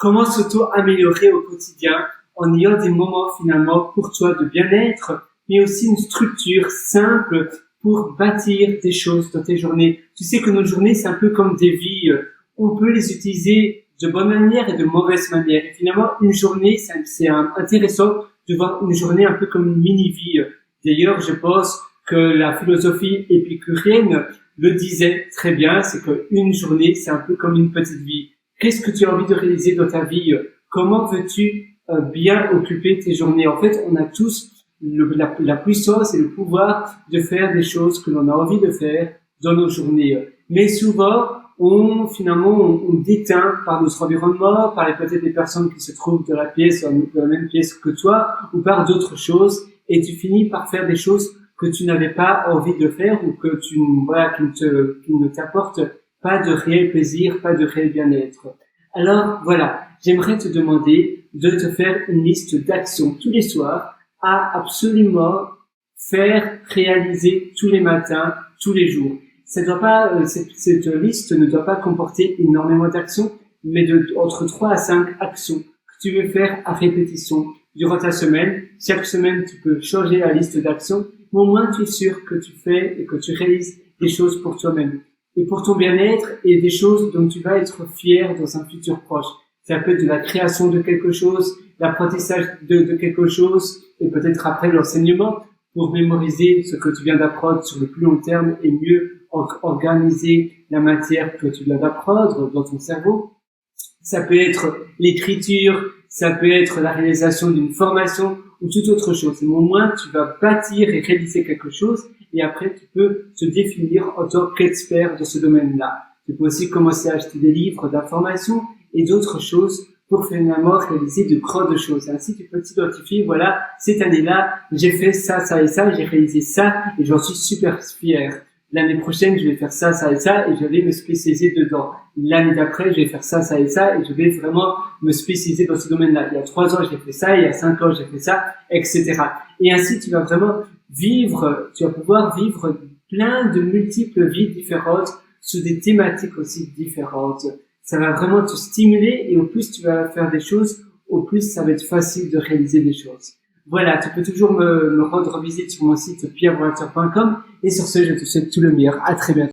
comment s'auto-améliorer au quotidien en ayant des moments finalement pour toi de bien-être, mais aussi une structure simple pour bâtir des choses dans tes journées. Tu sais que nos journées, c'est un peu comme des vies. On peut les utiliser de bonne manière et de mauvaise manière. Et finalement, une journée, c'est intéressant de voir une journée un peu comme une mini-vie. D'ailleurs, je pense que la philosophie épicurienne le disait très bien, c'est qu'une journée, c'est un peu comme une petite vie. Qu'est-ce que tu as envie de réaliser dans ta vie? Comment veux-tu bien occuper tes journées? En fait, on a tous la puissance et le pouvoir de faire des choses que l'on a envie de faire dans nos journées. Mais souvent, on déteint par notre environnement, par peut-être des personnes qui se trouvent dans la même pièce que toi, ou par d'autres choses, et tu finis par faire des choses que tu n'avais pas envie de faire ou que qui ne t'apportent pas de réel plaisir, pas de réel bien-être. Alors voilà, j'aimerais te demander de te faire une liste d'actions tous les soirs à absolument faire réaliser tous les matins, tous les jours. Ça doit pas, cette liste ne doit pas comporter énormément d'actions, mais entre 3 à 5 actions que tu veux faire à répétition durant ta semaine. Chaque semaine, tu peux changer la liste d'actions, mais au moins tu es sûr que tu fais et que tu réalises des choses pour toi-même et pour ton bien-être et des choses dont tu vas être fier dans un futur proche. Ça peut être de la création de quelque chose, l'apprentissage de quelque chose et peut-être après l'enseignement pour mémoriser ce que tu viens d'apprendre sur le plus long terme et mieux organiser la matière que tu viens d'apprendre dans ton cerveau. Ça peut être l'écriture, ça peut être la réalisation d'une formation ou toute autre chose. Mais au moins, tu vas bâtir et réaliser quelque chose et après, tu peux te définir en tant qu'expert de ce domaine-là. Tu peux aussi commencer à acheter des livres d'information et d'autres choses pour finalement réaliser de grandes choses. Ainsi, tu peux t'identifier, voilà, cette année-là, j'ai fait ça, ça et ça, j'ai réalisé ça et j'en suis super fier. L'année prochaine, je vais faire ça, ça et ça et je vais me spécialiser dedans. L'année d'après, je vais faire ça, ça et ça et je vais vraiment me spécialiser dans ce domaine-là. Il y a 3 ans, j'ai fait ça, il y a 5 ans, j'ai fait ça, etc. Et ainsi, tu vas vraiment tu vas pouvoir vivre plein de multiples vies différentes sous des thématiques aussi différentes. Ça va vraiment te stimuler et au plus tu vas faire des choses, au plus ça va être facile de réaliser des choses. Voilà, tu peux toujours me rendre visite sur mon site pierrewalter.com et sur ce, je te souhaite tout le meilleur. À très bientôt.